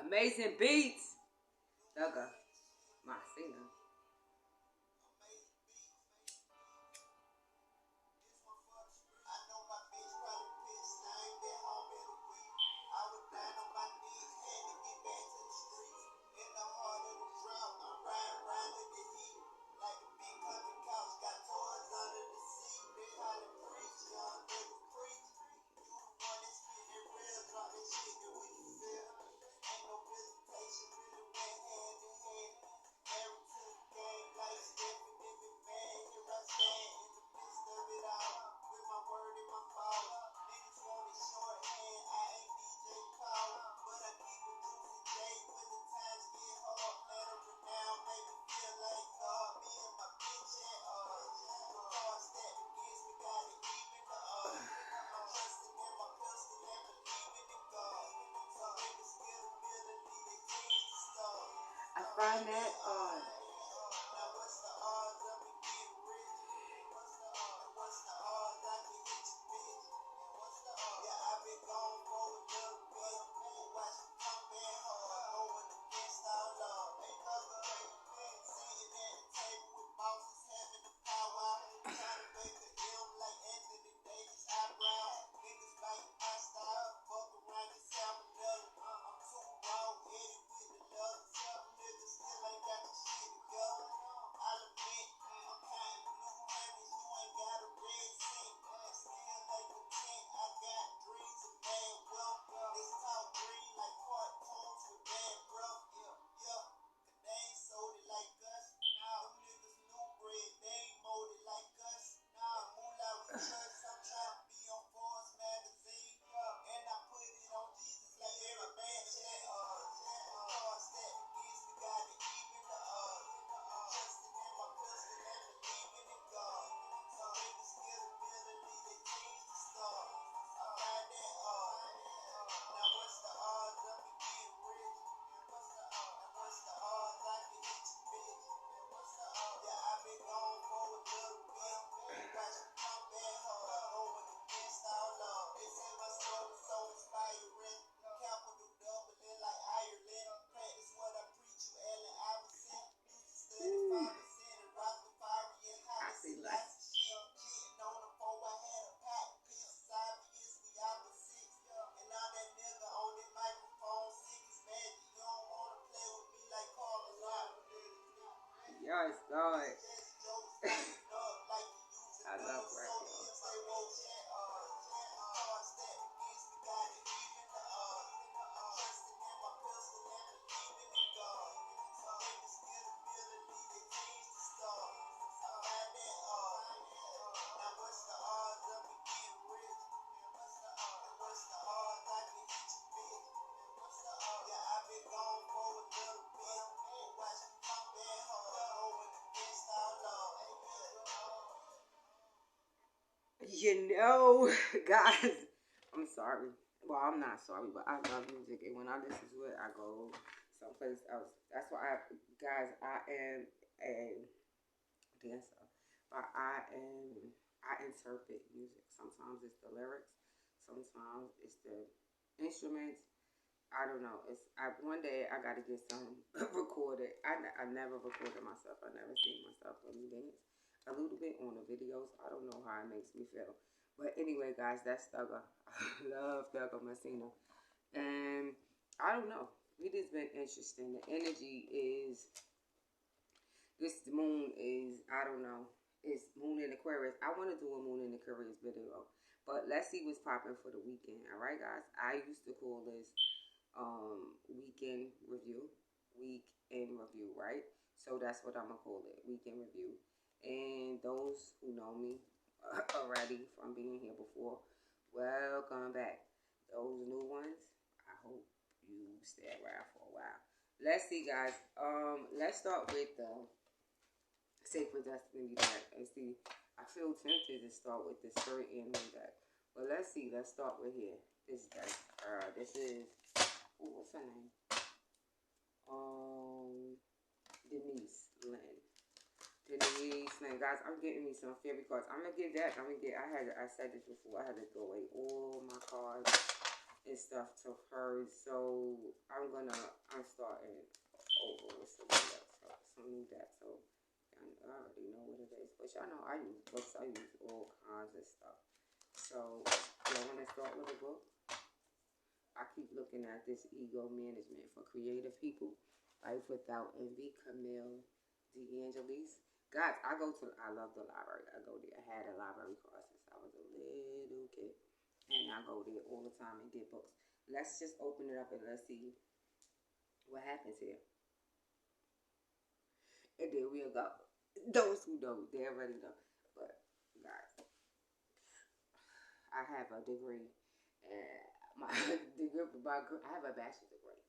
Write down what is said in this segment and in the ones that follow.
Amazing beats. Thugger. Marcina. I find that yes, God. I love rap, guys, I'm sorry. Well, I'm not sorry, but I love music, and when I listen to it, I go someplace else. That's why, guys, I am a dancer, but I interpret music. Sometimes it's the lyrics, sometimes it's the instruments. I don't know. One day I got to get some recorded. I never recorded myself. I never seen myself really dance. A little bit on the videos. I don't know how it makes me feel. But anyway, guys, that's Thugger. I love Thugger Marcina. And I don't know. It has been interesting. The energy is, this moon is, I don't know. It's Moon in Aquarius. I want to do a Moon in Aquarius video. But let's see what's popping for the weekend. All right, guys. I used to call this weekend review, right? So that's what I'm gonna call it, weekend review. And those who know me already from being here before, welcome back. Those new ones, I hope you stay around for a while. Let's see, guys. Let's start with the Sacred Destiny deck and see. I feel tempted to start with the Spirit Animal deck, but let's see. Let's start with here. This deck. This is. Ooh, what's her name? Denise Lynn. Guys, I'm getting me some fairy cards. I'm gonna get that. I said this before. I had to throw away all my cards and stuff to her. So I'm starting over with some new deck. So I already know what it is. But y'all know I use books. I use all kinds of stuff. So y'all want to start with a book? I keep looking at this Ego Management for Creative People. Life Without Envy, Camille DeAngelis. Guys, I love the library. I go there. I had a library card since I was a little kid. And I go there all the time and get books. Let's just open it up and let's see what happens here. And there we'll go. Those who don't, they already know. But, guys, I have a degree. And I have a bachelor's degree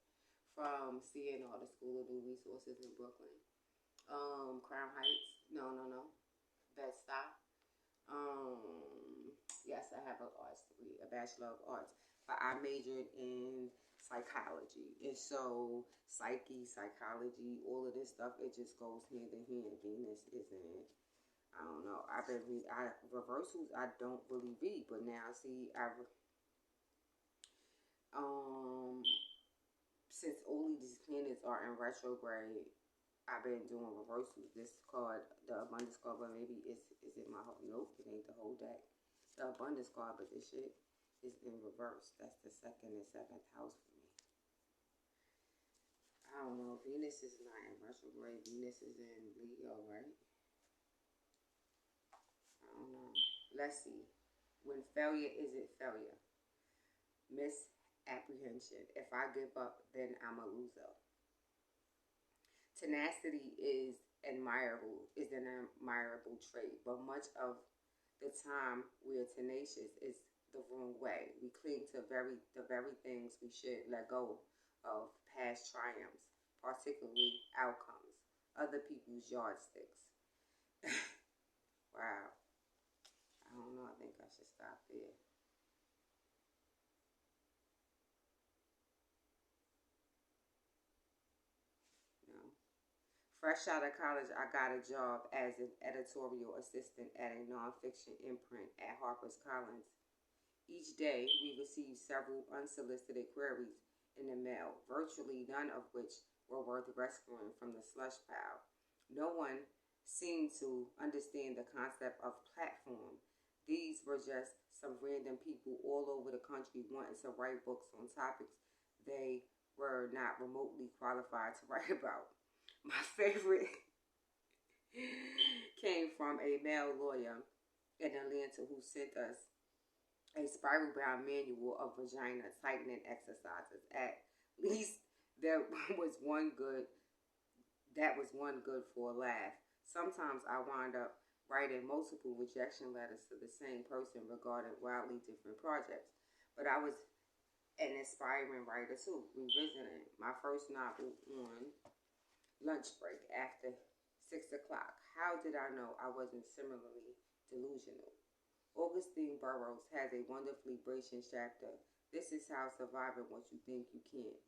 from CNR, the School of New Resources in Brooklyn. Crown Heights. No. Bed-Stuy. Yes, I have an arts degree, a Bachelor of Arts. But I majored in psychology. And so psychology, all of this stuff, it just goes hand in hand. Venus isn't, I don't know. Reversals I don't really read, but now see since all of these planets are in retrograde, I've been doing reversals. This card, the abundance card, but maybe is it my whole, nope, it ain't the whole deck. The abundance card, but this shit is in reverse. That's the second and seventh house for me. I don't know. Venus is not in retrograde. Venus is in Leo, right? I don't know. Let's see. When failure isn't failure. Misapprehension. If I give up, then I'm a loser. Tenacity is an admirable trait, but much of the time we're tenacious is the wrong way. We cling to the very things we should let go of, past triumphs, particularly outcomes, other people's yardsticks. Wow. I don't know. I think I should stop there. Fresh out of college, I got a job as an editorial assistant at a nonfiction imprint at HarperCollins. Each day, we received several unsolicited queries in the mail, virtually none of which were worth rescuing from the slush pile. No one seemed to understand the concept of platform. These were just some random people all over the country wanting to write books on topics they were not remotely qualified to write about. My favorite came from a male lawyer in Atlanta who sent us a spiral bound manual of vagina tightening exercises. At least there was one good for a laugh. Sometimes I wind up writing multiple rejection letters to the same person regarding wildly different projects. But I was an aspiring writer too, revisiting my first novel on lunch break after 6 o'clock. How did I know I wasn't similarly delusional? Augustine Burroughs has a wonderfully British chapter, This is How Surviving What You Think You Can't,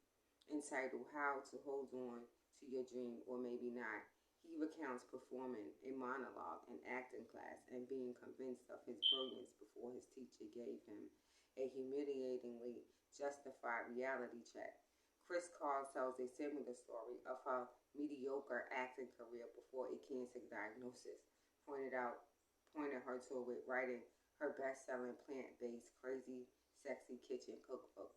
entitled How to Hold On to Your Dream or Maybe Not. He recounts performing a monologue in acting class and being convinced of his brilliance before his teacher gave him a humiliatingly justified reality check. Chris Carl tells a similar story of her mediocre acting career before a cancer diagnosis pointed her to it writing her best-selling plant-based Crazy Sexy Kitchen cookbook.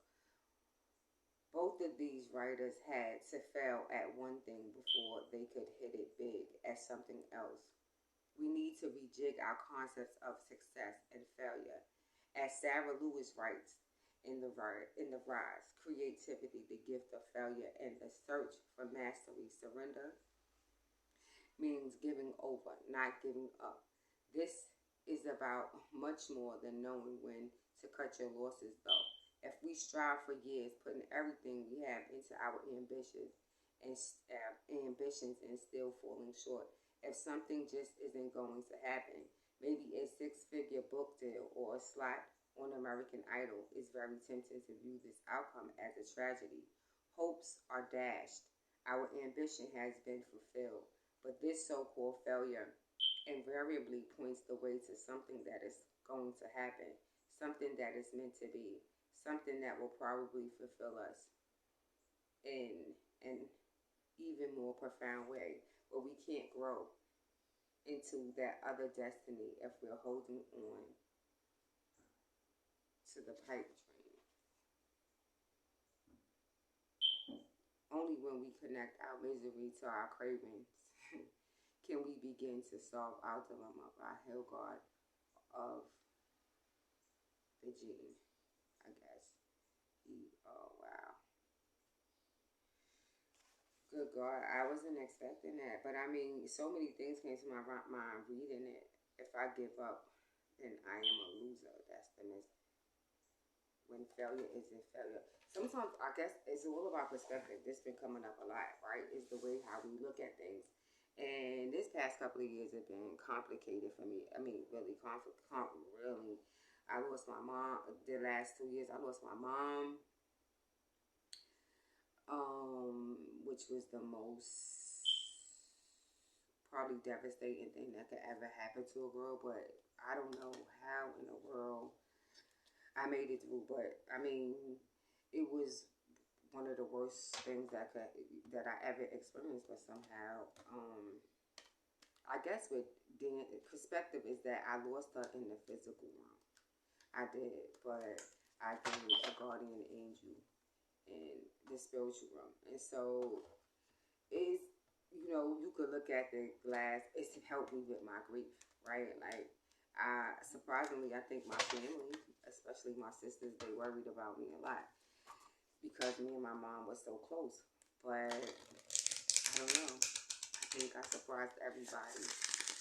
Both of these writers had to fail at one thing before they could hit it big at something else. We need to rejig our concepts of success and failure. As Sarah Lewis writes in the Rise, creativity, the gift of failure, and the search for mastery, surrender means giving over, not giving up. This is about much more than knowing when to cut your losses, though. If we strive for years, putting everything we have into our ambitions and still falling short, if something just isn't going to happen, maybe a six-figure book deal or a slot on American Idol, is very tempting to view this outcome as a tragedy. Hopes are dashed. Our ambition has been fulfilled, but this so-called failure invariably points the way to something that is going to happen, something that is meant to be, something that will probably fulfill us in an even more profound way, but we can't grow into that other destiny if we're holding on to the pipe dream. Only when we connect our misery to our cravings can we begin to solve our dilemma by Hildegard of the gene, I guess. Oh, wow. Good God, I wasn't expecting that. But I mean, so many things came to my mind reading it. If I give up, then I am a loser. That's the when failure isn't failure. Sometimes I guess it's all about perspective. This been coming up a lot, right? Is the way how we look at things. And this past couple of years have been complicated for me. I mean, really really. I lost my mom. The last 2 years, I lost my mom, which was the most probably devastating thing that could ever happen to a girl. But I don't know how in the world I made it through. But I mean, it was one of the worst things that I ever experienced. But somehow, I guess with the perspective is that I lost her in the physical realm. I did, but I gained a guardian angel in the spiritual realm. And so it's, you know, you could look at the glass, it's helped me with my grief, right? Like, surprisingly, I think my family, especially my sisters, they worried about me a lot because me and my mom were so close. But I don't know. I think I surprised everybody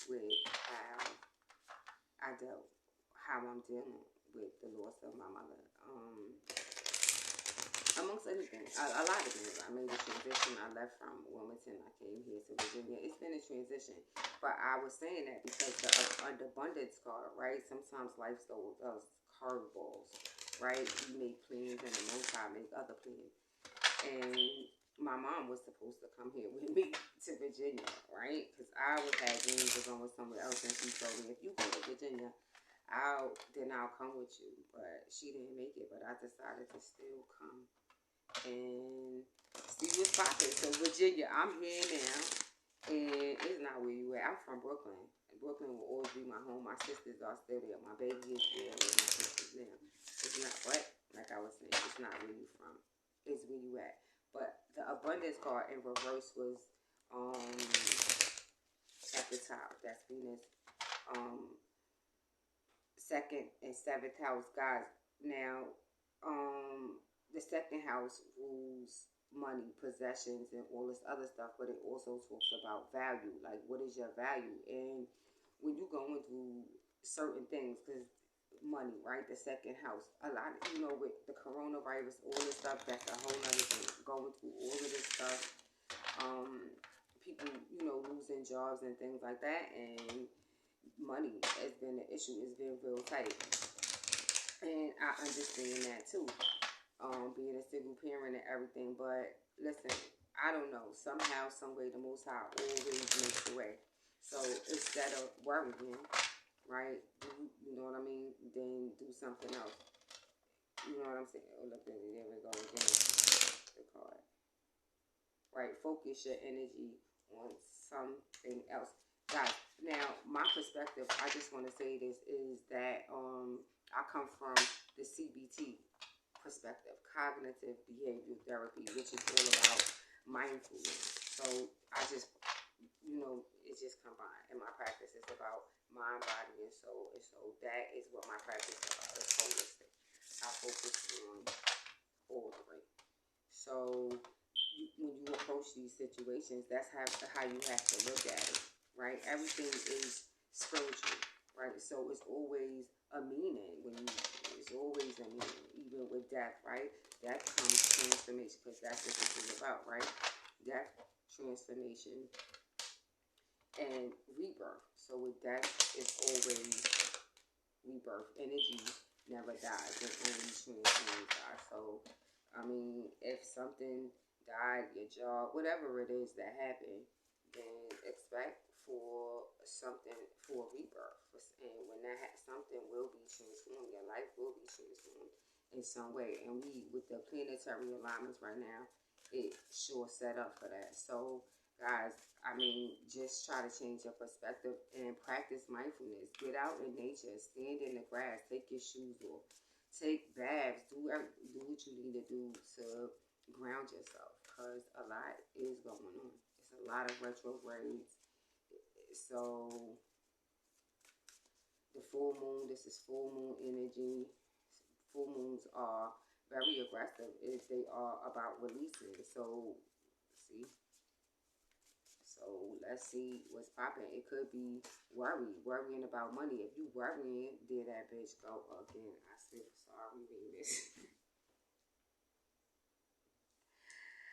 with how I'm dealing with the loss of my mother. Amongst other things, a lot of things. I made a transition. I left from Wilmington. I came here to Virginia. It's been a transition. But I was saying that because the abundance card, right? Sometimes life throws us curveballs, right? You make plans and the Most High make other plans. And my mom was supposed to come here with me to Virginia, right? Because I was had dreams of going somewhere else, and she told me, if you go to Virginia, I'll come with you. But she didn't make it, but I decided to still come and see what's popping. So Virginia, I'm here now, and it's not where you at. I'm from Brooklyn. Brooklyn will always be my home. My sisters are still there. My baby is there with my sisters now. It's not what, like I was saying, it's not where you from. It's where you at. But the abundance card in reverse was at the top. That's Venus. Second and seventh house, guys. Now, the second house rules money, possessions, and all this other stuff, but it also talks about value. Like, what is your value? And when you're going through certain things, because money, right? The second house, a lot of, with the coronavirus, all this stuff, that's a whole other thing. Going through all of this stuff, people, losing jobs and things like that, and money has been an issue. It's been real tight, and I understand that too. Being a single parent and everything, but listen, I don't know. Somehow, some way, the Most High always makes a way. So instead of worrying, right? You know what I mean? Then do something else. You know what I'm saying? Oh, look at it. There we go again. The card. Right? Focus your energy on something else. Guys, now my perspective, I just want to say this, is that I come from the CBT perspective, cognitive behavioral therapy, which is all about mindfulness. So I just, it's just combined. And my practice is about mind, body, and soul. And so that is what my practice is about. It's holistic. I focus on all three. So when you approach these situations, that's how you have to look at it, right? Everything is spiritual, right? So it's always a meaning it's always a meaning, even with death, right? Death comes transformation, because that's what this is about, right? Death, transformation, and rebirth. So with death, it's always rebirth. Energy never dies. It only transforms. So, I mean, if something died, your job, whatever it is that happened, then expect for rebirth. And when something will be transformed, your life will be transformed. in some way. And we, with the planetary alignments right now, it sure set up for that. So, guys, I mean, just try to change your perspective and practice mindfulness. Get out in nature, stand in the grass, take your shoes off, take baths, do what you need to do to ground yourself, because a lot is going on. It's a lot of retrogrades. So the full moon, this is full moon energy. Full moons are very aggressive if they are about releasing. So, see, so let's see what's popping. It could be worrying about money. If you worrying, there that bitch go again. I feel sorry, Venus.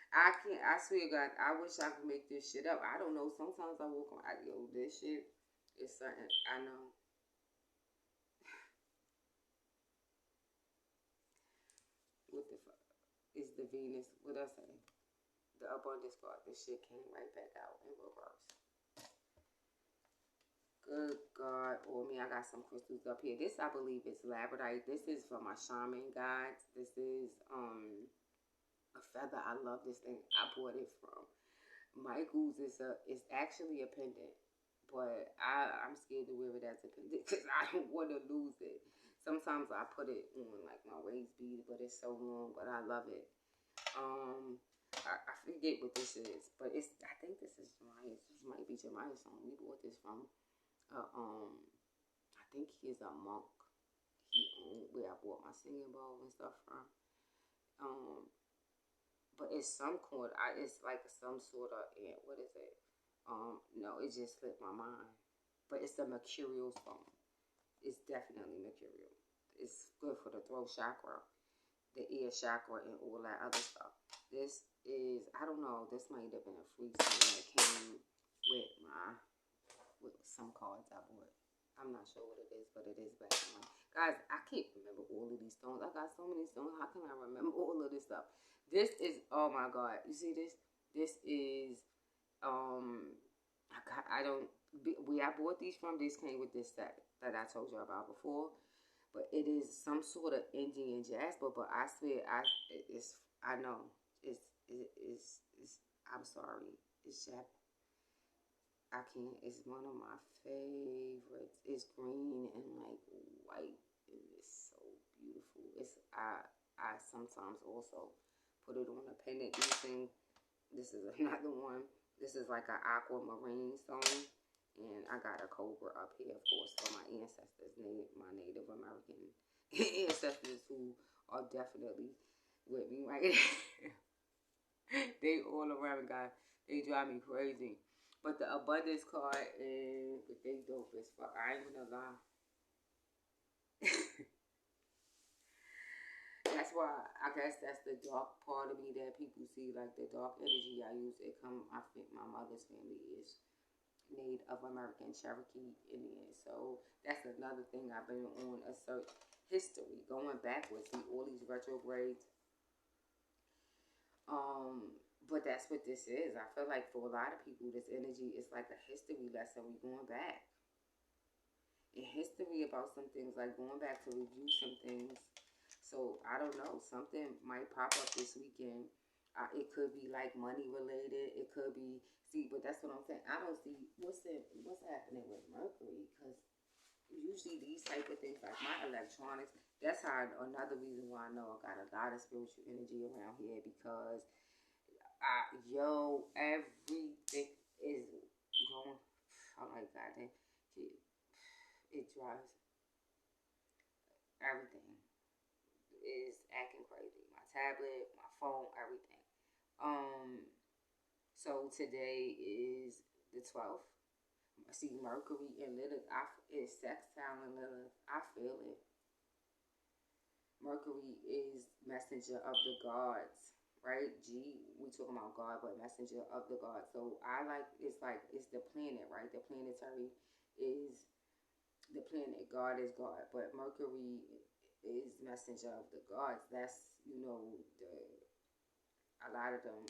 I can't. I swear to God, I wish I could make this shit up. I don't know. Sometimes I walk on. Yo, this shit is certain. I know. What the fuck is the Venus? What I say? The abundance card. This shit came right back out in reverse. Good God, or me, I got some crystals up here. This, I believe, is labradorite. This is for my shaman guides. This is a feather. I love this thing. I bought it from Michael's. It's actually a pendant, but I'm scared to wear it as a pendant because I don't want to lose it. Sometimes I put it on like my waist bead, but it's so long. But I love it. I forget what this is, but I think this is Jemiah's. This might be Jemiah's song. We bought this from. I think he is a monk. He owned where I bought my singing bowl and stuff from. Um, but it's some chord. It's like some sort of what is it? No, it just slipped my mind. But it's a mercurial stone. It's definitely mercurial. It's good for the throat chakra, the ear chakra, and all that other stuff. This is, I don't know. This might have been a free stone that came with some cards I bought. I'm not sure what it is, but it is back on. Guys, I can't remember all of these stones. I got so many stones. How can I remember all of this stuff? This is, oh my God. You see this? This is, I don't, where I bought these from, this came with this set that I told you about before. But it is some sort of Indian jasper, but I swear, I know, I'm sorry. It's Jap. I can't. It's one of my favorites. It's green and like white, and it's so beautiful. I sometimes also put it on a pendant. This is another one. This is like an aquamarine stone, and I got a cobra up here, of course, for my ancestors, my Native American ancestors who are definitely with me right now. They all around, guys. They drive me crazy. But the abundance card is they dope as fuck. I ain't gonna lie. That's why I guess that's the dark part of me that people see, like the dark energy I use. I think my mother's family is Native American Cherokee Indian. So that's another thing I've been on a search history, going backwards, see all these retrogrades. But that's what this is. I feel like for a lot of people, this energy is like a history lesson. We going back in history about some things, like going back to review some things. So I don't know. Something might pop up this weekend. It could be like money related. It could be but that's what I'm saying. I don't see what's happening with Mercury, because usually these type of things, like my electronics. That's how another reason why I know I got a lot of spiritual energy around here, because everything is going. I'm like, goddamn, it drives everything is acting crazy. My tablet, my phone, everything. So today is the 12th. I see Mercury and Lilith. It's sextile and Lilith. I feel it. Mercury is messenger of the gods, right? We talking about God, but messenger of the gods. So it's the planet, right? The planetary is the planet. God is God, but Mercury is messenger of the gods. That's a lot of them.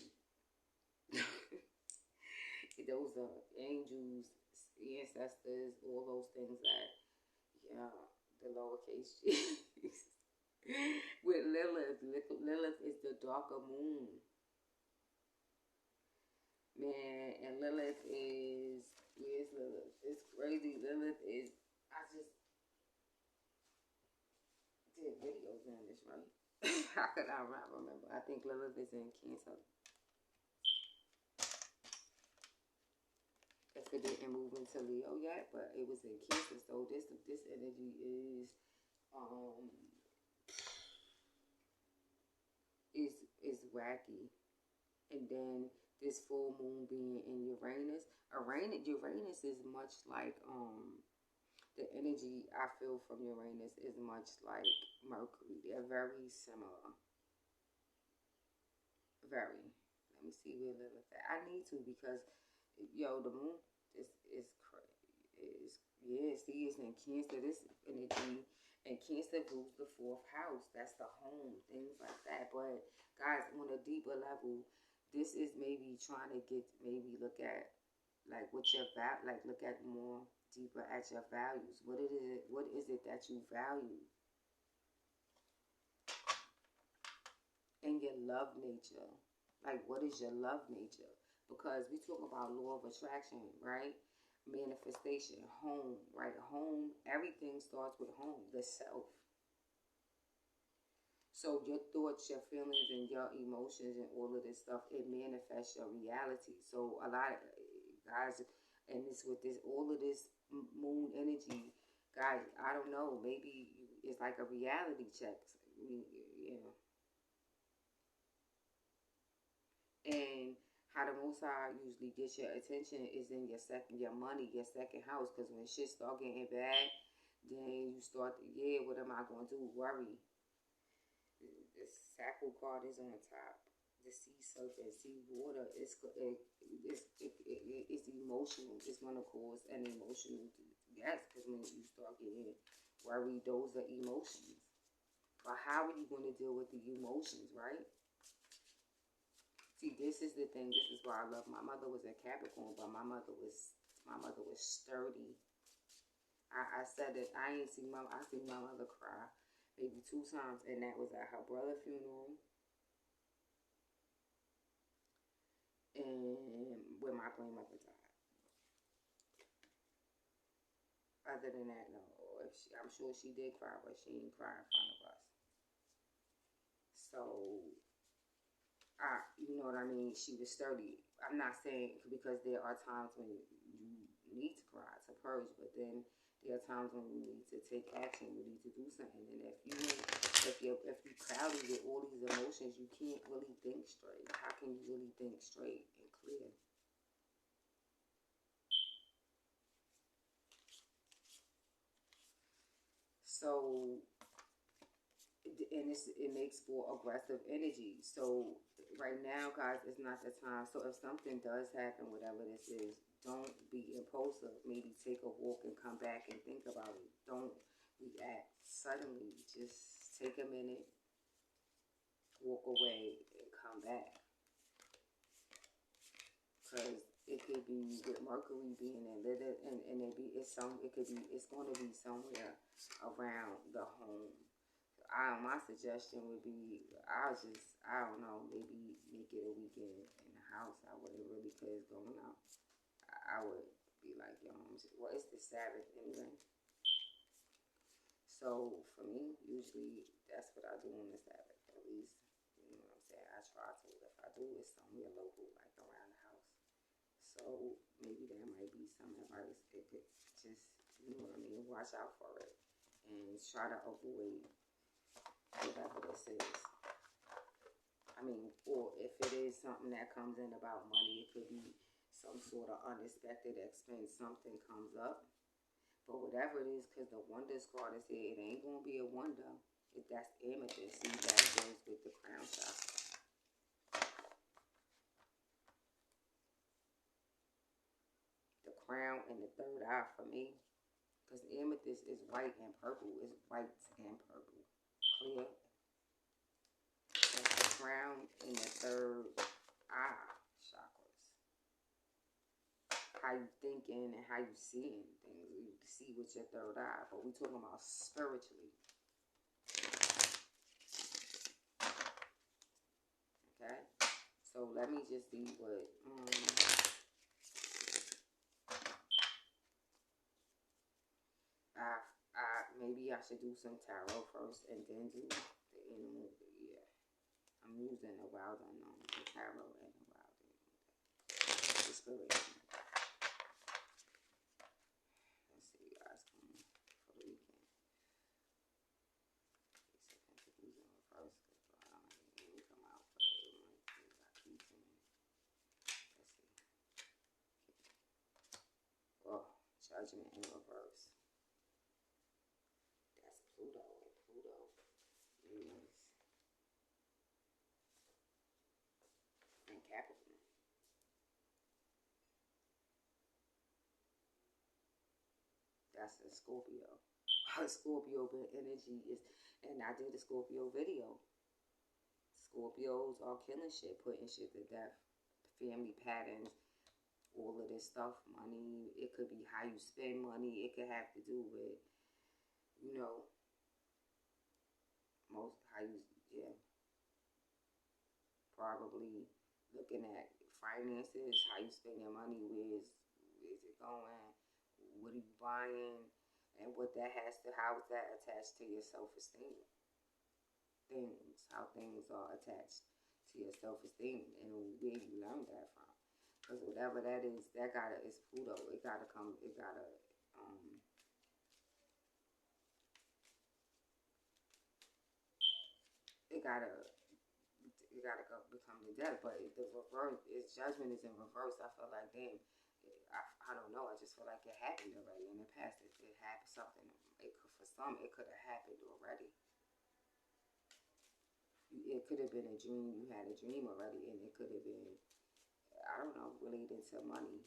Those are angels, ancestors, all those things that, the lowercase g. With Lilith. Lilith is the darker moon. Man, and Lilith is, where's Lilith? It's crazy. Lilith is, I just did videos on this, right? How could I not remember? I think Lilith is in Cancer. If it didn't move into Leo yet, but it was in Cancer. So this energy is wacky. And then this full moon being in Uranus. Uranus is much like the energy I feel from Uranus is much like Mercury. They're very similar. Very. Let me see where Lilith at. I need to because the moon is crazy. Yeah, see, it's in Cancer. This energy and Cancer rules the fourth house. That's the home, things like that. But guys, on a deeper level, this is maybe trying to look at like what your look at more deeper at your values. What is it that you value in your love nature? Like, what is your love nature? Because we talk about law of attraction, right? Manifestation, home, right? Home, everything starts with home, the self. So your thoughts, your feelings, and your emotions and all of this stuff, it manifests your reality. So a lot of guys, and this with this all of this moon energy, guys, I don't know, maybe it's like a reality check, And how the Most High usually gets your attention is in your money, your second house. Because when shit start getting bad, then you start, what am I going to do? Worry. The Sacral card is on the top. The sea serpent, sea water, it's emotional. It's going to cause an emotional, yes, because when you start getting worried, those are emotions. But how are you going to deal with the emotions, right? See, this is the thing. This is why I love my mother was a Capricorn, but my mother was sturdy. I said it. I seen my mother cry maybe 2 times, and that was at her brother's funeral and when my grandmother died. Other than that, no. I'm sure she did cry, but she didn't cry in front of us. So you know what I mean? She was sturdy. I'm not saying because there are times when you need to cry to purge, but then there are times when you need to take action. You need to do something, and if you cloudy with all these emotions, you can't really think straight. How can you really think straight and clear? So, and it makes for aggressive energy. So right now, guys, is not the time. So if something does happen, whatever this is, don't be impulsive. Maybe take a walk and come back and think about it. Don't react suddenly. Just take a minute, walk away, and come back. Because it could be with Mercury being in Lilith, and it's going to be somewhere around the home. My suggestion would be, I don't know, maybe make it a weekend in the house. I wouldn't really, because going out, I would be like, well, it's the Sabbath anyway. So for me, usually that's what I do on the Sabbath. At least, you know what I'm saying? I try to. If I do, it's somewhere local, like around the house. So maybe that might be some advice. It could just, you know what I mean, watch out for it and try to avoid whatever this is. I mean, or if it is something that comes in about money, it could be some sort of unexpected expense. Something comes up. But whatever it is, because the Wonders card is here, it ain't going to be a wonder. If that's amethyst, see, that goes with the crown chakra. The crown and the third eye for me. Because amethyst is white and purple. It's white and purple. Clear. That's the crown and the third eye chakras. How you thinking and how you seeing things. You see with your third eye. But we talking about spiritually. let me just see what, maybe I should do some tarot first and then do the animal. Yeah, I'm using the wild unknown, the tarot and the wild animal. The spirit. Let's see, guys, come on for the weekend. Ace of Pentacles in reverse. I don't think it come out, but it might be got keys in it. Let's see. Oh, Judgment in reverse. That's Pluto. Venus. And Capricorn. That's a Scorpio. Scorpio energy is, and I did a Scorpio video. Scorpios are killing shit, putting shit to death. Family patterns, all of this stuff, money. It could be how you spend money. It could have to do with, you know, most how you, yeah, probably looking at finances, how you spend your money, where is it going, what are you buying, and what that has to, how is that attached to your self-esteem. Things, how things are attached to your self-esteem, and where you learn that from. Because whatever that is, that gotta, it's Pluto. It gotta come, it gotta go become the death. But the reverse, its judgment is in reverse. I feel like, damn, I don't know. I just feel like it happened already in the past. It happened something. It could, for some, it could have happened already. It could have been a dream. You had a dream already, and it could have been, I don't know, related to money.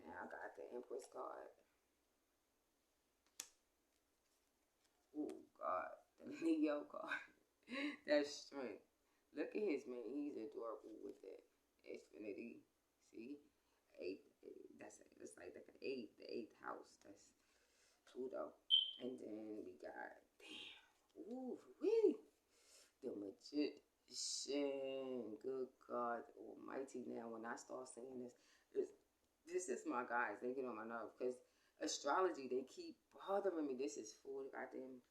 Now I got the Empress card. Oh God, the Leo card. That's strength. Look at his man. He's adorable with it. Xfinity. See, eight. That's it. It's like the eighth house. That's Pluto. And then we got, damn. Ooh, wee. The Magician. Good God Almighty. Now, when I start saying this is my guys. They get on my nerve because astrology, they keep bothering me. This is full goddamn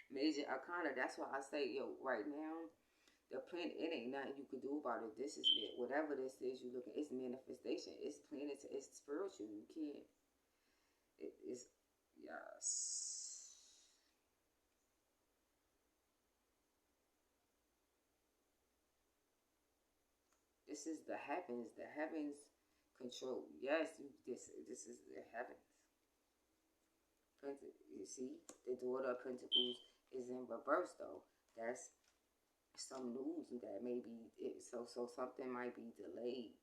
major arcana. That's why I say, yo, right now, the planet, it ain't nothing you can do about it. This is it. Whatever this is you looking, it's manifestation. It's planet, it's spiritual. You can't, it's, yes. This is the heavens. The heavens control. Yes, this is the heavens. You see, the daughter of Pentacles is in reverse though. That's some news that maybe so something might be delayed.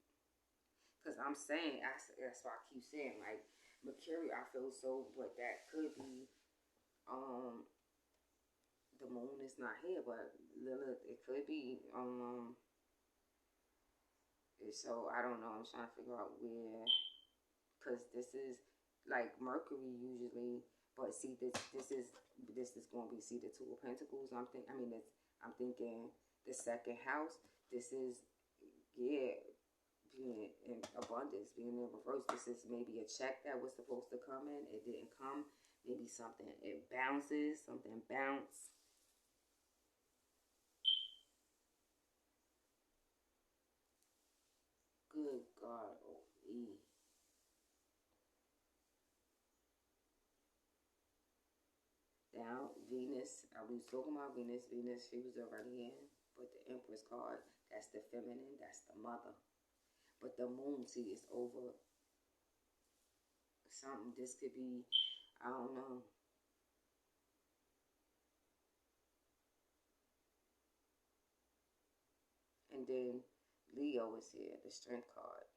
Cause I'm saying that's why I keep saying like Mercury. I feel so, but that could be the moon is not here, but Lilith. It could be So I don't know. I'm trying to figure out where, cause this is like Mercury usually. But see, this is going to be, see, the Two of Pentacles. I'm thinking the second house. This is, yeah, being in abundance, being in reverse. This is maybe a check that was supposed to come in. It didn't come. Maybe something, it bounces. Something bounce. Good God, oh me. Now, Venus, I was talking about Venus. Venus, she was already in. But the Empress card, that's the feminine, that's the mother. But the moon, see, is over something. This could be, I don't know. And then Leo is here, the strength card.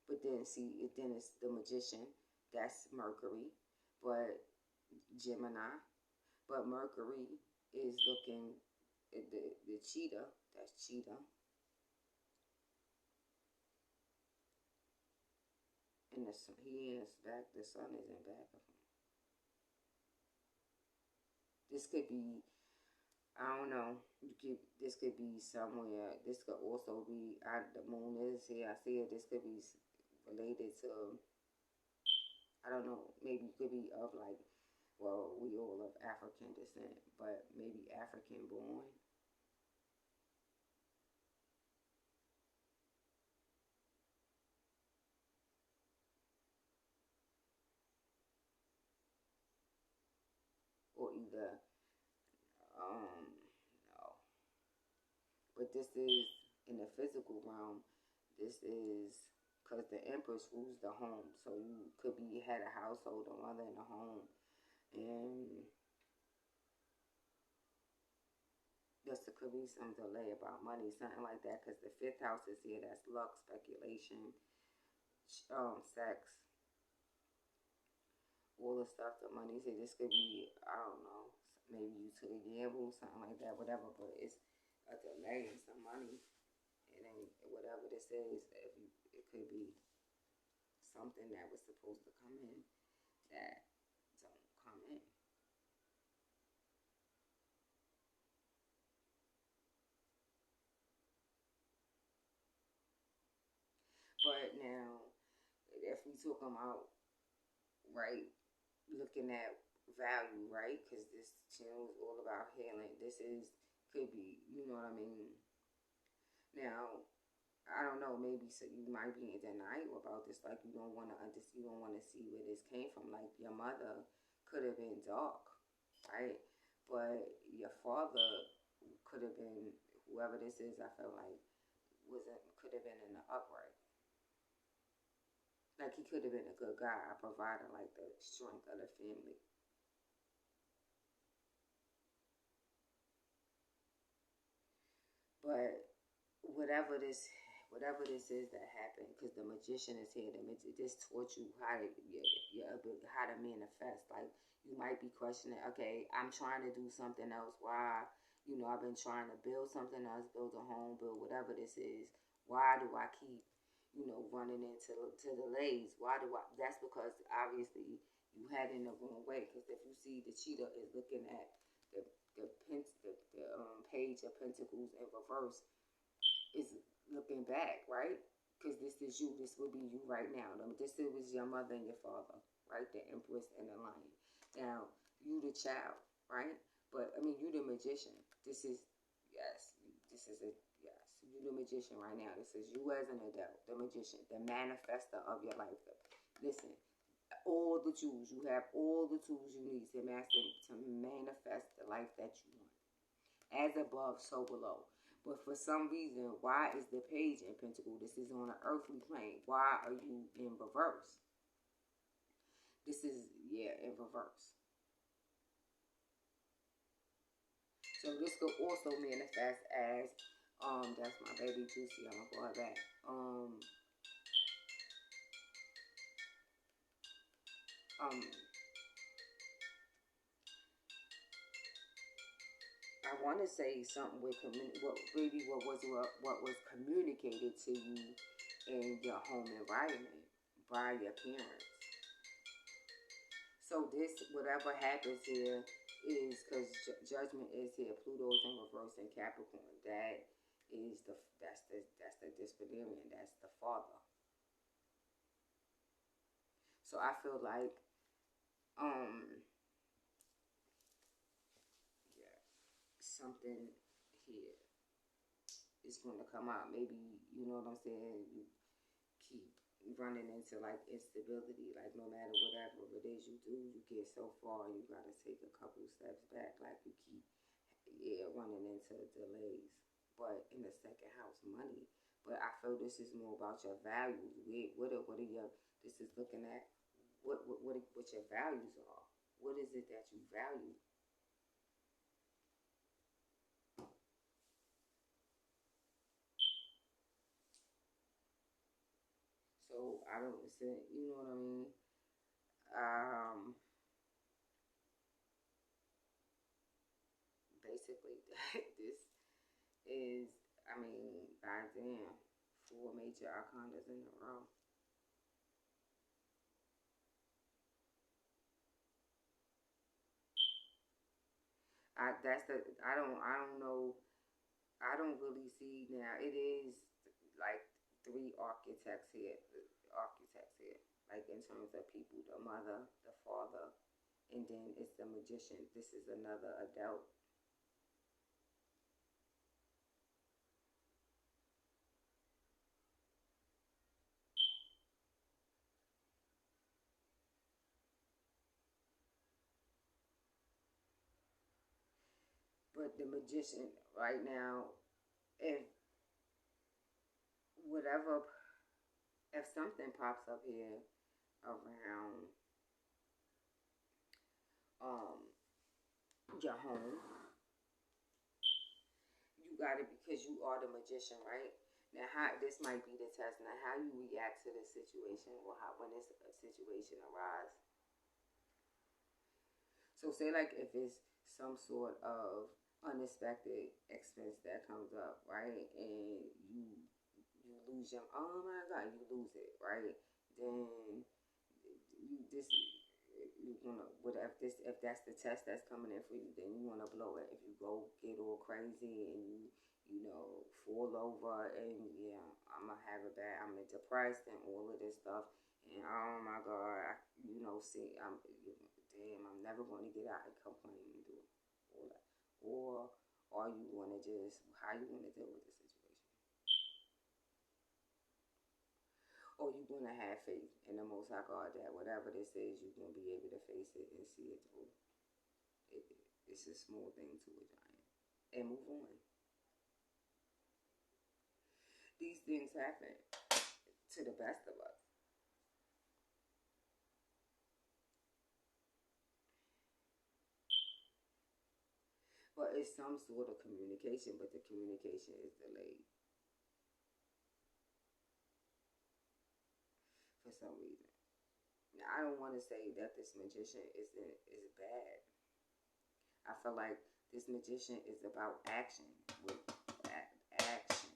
But then, see, then it's the Magician, that's Mercury. But Gemini. But Mercury is looking at the cheetah, that's cheetah. And he is back. The sun is in back of him. This could be, I don't know. This could be somewhere. This could also be. The moon is here. I see it. This could be related to. I don't know. Maybe it could be of like. Well, we all of African descent, but maybe African born. Or either no. But this is in the physical realm. This is because the Empress rules the home. So you could be had a household, a mother in the home, and just could be some delay about money, something like that. Because the fifth house is here. That's luck, speculation, sex, all the stuff. The money's here. This could be, I don't know, maybe you took a gamble, something like that, whatever. But it's a delay in some money. And then whatever this is, it could be something that was supposed to come in that don't come in. But now, if we talk about, right, looking at value, right, because this channel is all about healing. This is, could be, you know what I mean? Now, I don't know, maybe so you might be in denial about this, like you don't want to understand, you don't want to see where this came from. Like your mother could have been dark, right? But your father could have been, whoever this is, I feel like wasn't, could have been in the upright. Like he could have been a good guy, a provider, like the strength of the family. But whatever this whatever this is that happened, because the magician is here. This taught you how to how to manifest. Like you might be questioning, okay, I'm trying to do something else. Why? You know, I've been trying to build something else, build a home, build whatever this is. Why do I keep, running into delays? Why do I? That's because obviously you had in the wrong way. Because if you see the cheetah is looking at the the page of pentacles in reverse, is looking back, right? Because this is you. This will be you right now. This was your mother and your father, right? The Empress and the Lion. Now, you the child, right? But, I mean, you the magician. This is, yes, this is a, yes. You the magician right now. This is you as an adult, the magician, the manifester of your life. Listen, all the tools. You have all the tools you need to manifest the life that you want. As above, so below. But for some reason, why is the page in Pentacle? This is on an earthly plane. Why are you in reverse? This is, yeah, in reverse. So this could also manifest as, that's my baby Juicy. I'm gonna call her back. I want to say something with what was communicated to you in your home environment by your parents. So this, whatever happens here, is because judgment is here. Pluto's in reverse in Capricorn. That's the disciplinarian. That's the father. So I feel like yeah, something here is going to come out. Maybe you know what I'm saying. You keep running into like instability. Like no matter whatever it is you do, you get so far, you got to take a couple steps back. Like you keep running into delays. But in the second house, money. But I feel this is more about your values. What are your? This is looking at what your values are. What is it that you value? So I don't say, you know what I mean? Basically, this is, I mean, goddamn, four major arcanas in a row. I don't know. I don't really see now. It is like three architects here, like in terms of people: the mother, the father, and then it's the magician. This is another adult. But the magician right now, if whatever, if something pops up here around um your home, you got it because you are the magician, right? Now, how this might be the test. Now, how you react to this situation, or how when this situation arises. So, say like if it's some sort of unexpected expense that comes up, right, and you lose your oh my god, you lose it, right? Then you this you wanna what if that's the test that's coming in for you, then you wanna blow it. If you go get all crazy and you know fall over and yeah, I'ma have a bad, I'm depressed and all of this stuff, and oh my god, see, damn, I'm never gonna get out and complain and do all that, or you wanna just how you wanna deal with the situation. Or you're gonna have faith in the Most High God that whatever this is, you're gonna be able to face it and see it through. It, it's a small thing to a giant, and move on. These things happen to the best of us, but it's some sort of communication. But the communication is delayed for some reason. Now, I don't want to say that this magician is bad. I feel like this magician is about action with action.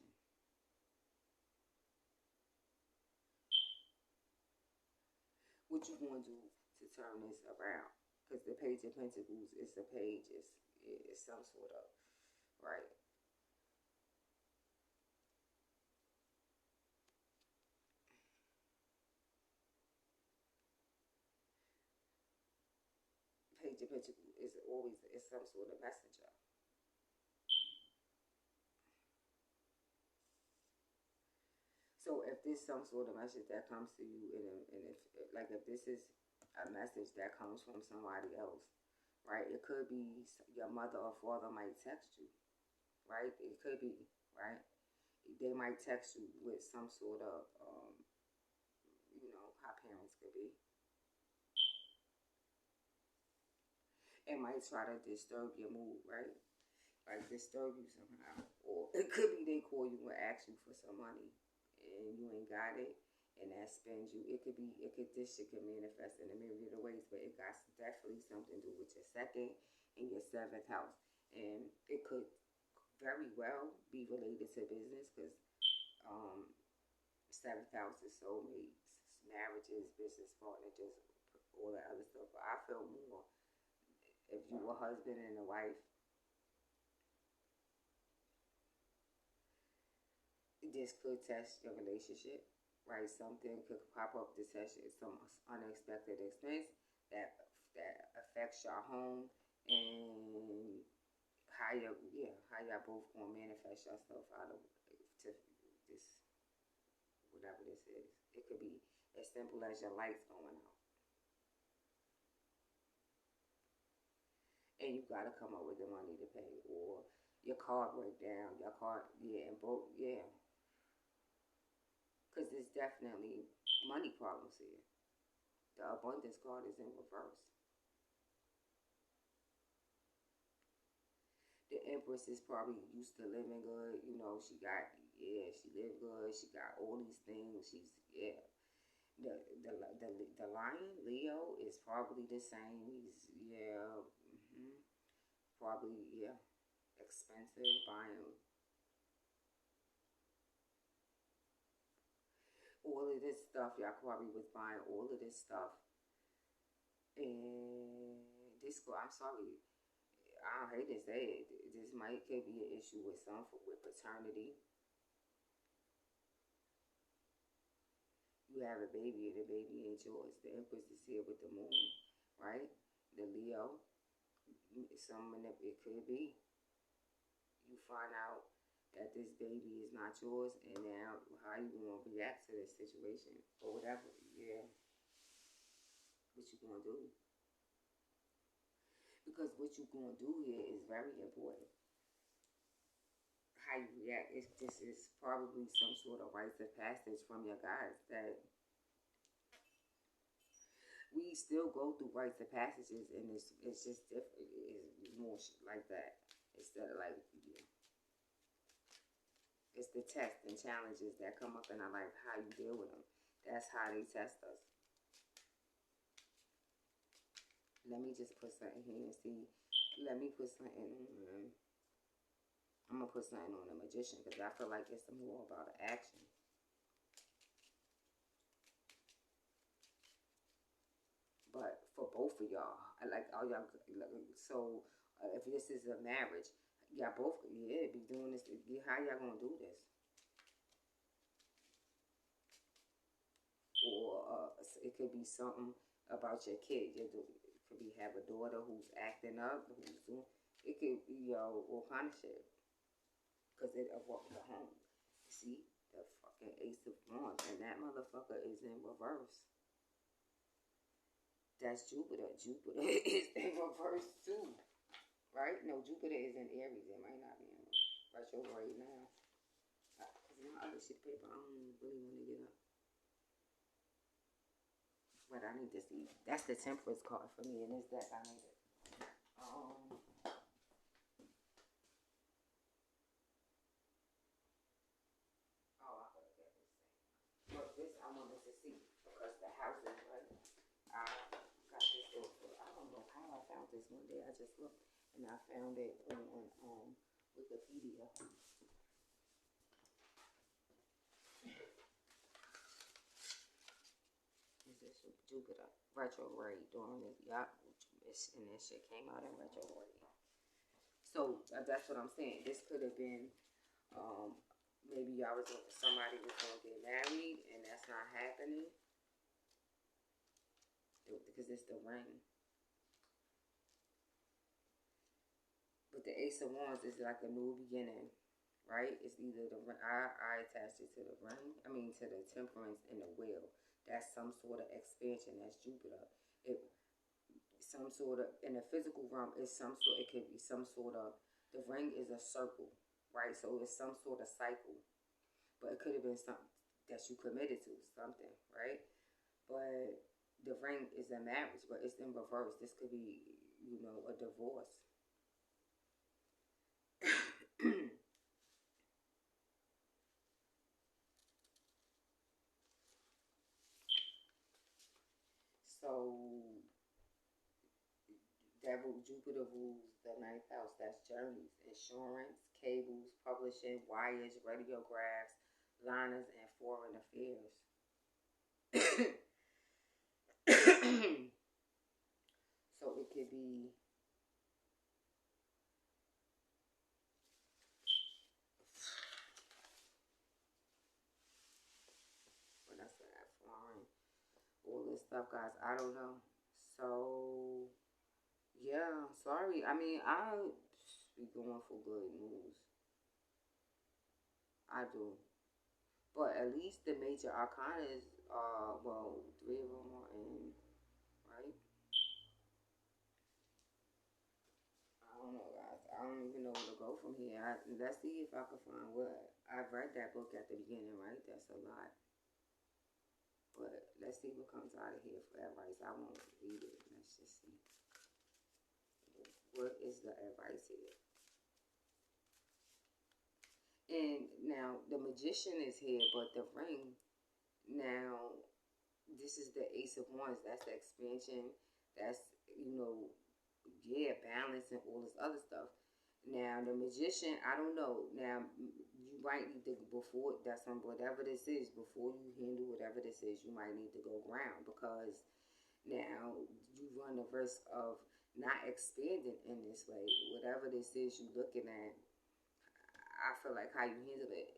What you gonna do to turn this around? Because the Page of Pentacles is a page, it's some sort of right. Page of Pentacles is always is some sort of messenger. So if this some sort of message that comes to you, and if like if this is a message that comes from somebody else, right? It could be your mother or father might text you, right? It could be right. They might text you with some sort of how parents could be, and might try to disturb your mood, right? Like disturb you somehow. Or it could be they call you and ask you for some money and you ain't got it and that spends you. This shit could manifest in a myriad of ways, but it got definitely something to do with your second and your seventh house. And it could very well be related to business because um seventh house is soulmates, marriages, business partner, just all that other stuff. But I feel more if you a husband and a wife, this could test your relationship, right? Something could pop up to test you, some unexpected expense that affects your home and how y'all both gonna manifest yourself out of to this whatever this is. It could be as simple as your lights going out, and you gotta come up with the money to pay, or your car break down, your car and both because there's definitely money problems here. The abundance card is in reverse. The Empress is probably used to living good. She lived good. She got all these things. The the Lion Leo is probably the same. Probably expensive buying all of this stuff. Y'all probably was buying all of this stuff, and this girl, I'm sorry, I don't hate to say it. This could be an issue with with paternity. You have a baby, and the baby ain't yours. The Empress is here with the moon, right? The Leo. It could be. You find out that this baby is not yours, and now how you gonna react to this situation or whatever? Yeah, what you gonna do? Because what you gonna do here is very important. How you react. This is probably some sort of rites of passage from your guides that we still go through rites of passages, and it's just different. It's more like that instead of like, yeah. It's the tests and challenges that come up in our life, how you deal with them. That's how they test us. Let me just put something here and see. Let me put something on. I'm going to put something on the Magician because I feel like it's more about an action. But for both of y'all, like all y'all, so if this is a marriage, y'all both, yeah, be doing this. How y'all going to do this? Or it could be something about your kid. It could be have a daughter who's acting up, who's doing. It could be all kind of shit. Because it walked the home. See the fucking Ace of Wands, and that motherfucker is in reverse. That's Jupiter. Jupiter is in reverse too, right? No, Jupiter is in Aries. It might not be in retrograde now. Because my other shit paper, I don't really want to get up. But I need to see. That's the Temperance card for me, and it's that I need it. Oh, I could have got this thing. But this I wanted to see because the house is right. I got this book. I don't know how I found this one day. I just looked and I found it on Wikipedia. Jupiter retrograde during this, and this shit came out in retrograde. So that's what I'm saying. This could have been, maybe y'all was somebody was gonna get married, and that's not happening because it's the ring. But the Ace of Wands is like a new beginning, right? It's either the I attached it to the ring. I mean to the Temperance and the Wheel. That's some sort of expansion. That's Jupiter. Some sort of in the physical realm is some sort. It could be some sort of. The ring is a circle, right? So it's some sort of cycle, but it could have been something that you committed to, something, right? But the ring is a marriage, but it's in reverse. This could be, a divorce. So, Jupiter rules the ninth house. That's journeys, insurance, cables, publishing, wires, radiographs, liners, and foreign affairs. So it could be foreign, all this stuff, guys. I don't know. So yeah, sorry. I mean, I be going for good news. I do. But at least the major arcana is, well, three of them are in, right? I don't know, guys. I don't even know where to go from here. Let's see if I can find what. I read that book at the beginning, right? That's a lot. But let's see what comes out of here for advice. I won't read it. Let's just see. What is the advice here? And now the Magician is here, but the ring. Now, this is the Ace of Wands. That's the expansion. That's, balance and all this other stuff. Now, the Magician, I don't know. Now, you might need to, before that's on whatever this is, before you handle whatever this is, you might need to go ground because now you run the risk of not expanding in this way. Whatever this is you looking at, I feel like how you handle it,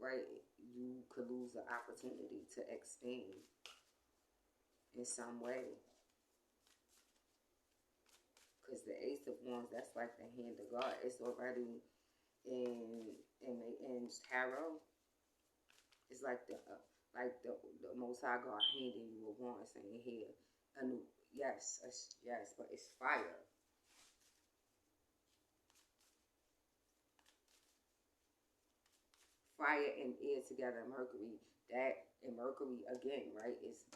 right? You could lose the opportunity to expand in some way. Because the Ace of Wands, that's like the hand of God. It's already in tarot. It's like the Most High God handing you a wand, saying, "Here, a new yes, yes, but it's fire." Fire and air together, Mercury. That and Mercury again, right? Is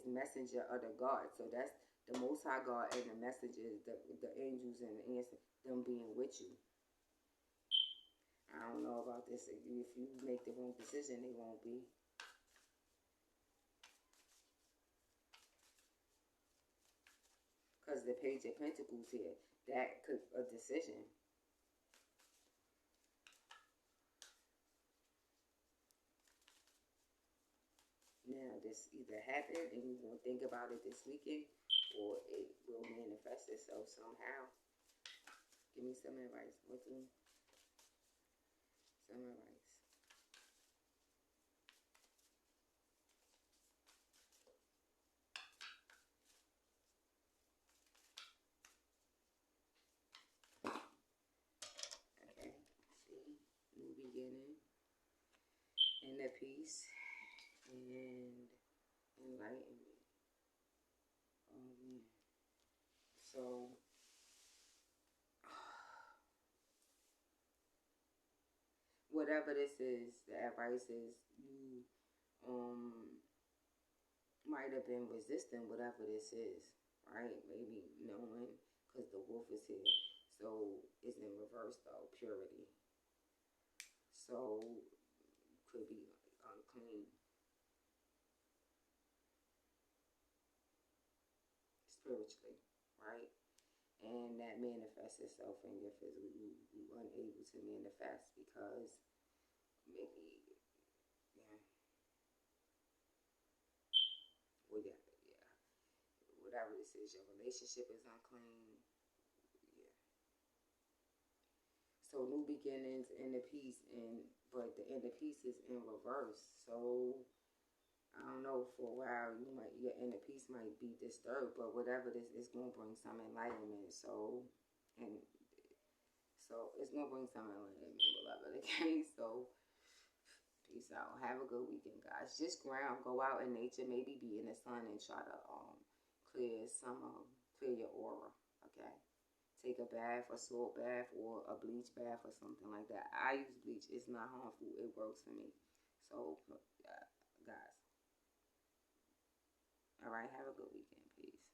messenger of the God. So that's the Most High God and the messengers, the angels and the answers, them being with you. I don't know about this. If you make the wrong decision, they won't be. Because the Page of Pentacles here, that could a decision. Now, this either happened and you're going to think about it this weekend, or it will manifest itself somehow. Give me some advice. What's in some advice? Okay. See? New beginning. Inner peace. And enlightenment. Oh, man. So, whatever this is, the advice is you might have been resisting whatever this is, right? Maybe knowing, because the wolf is here. So it's in reverse though, purity. So could be unclean spiritually, right? And that manifests itself in your physical. You unable to manifest because maybe, yeah, well, yeah. Whatever this is, your relationship is unclean. Yeah. So new beginnings, inner peace, but the inner peace is in reverse. So I don't know, for a while your inner peace might be disturbed, but whatever this is gonna bring some enlightenment. And so it's gonna bring some enlightenment, beloved. Okay, so peace out. Have a good weekend, guys. Just ground, go out in nature, maybe be in the sun and try to clear your aura. Okay. Take a bath, a salt bath, or a bleach bath, or something like that. I use bleach. It's not harmful. It works for me. So, guys, all right. Have a good weekend. Peace.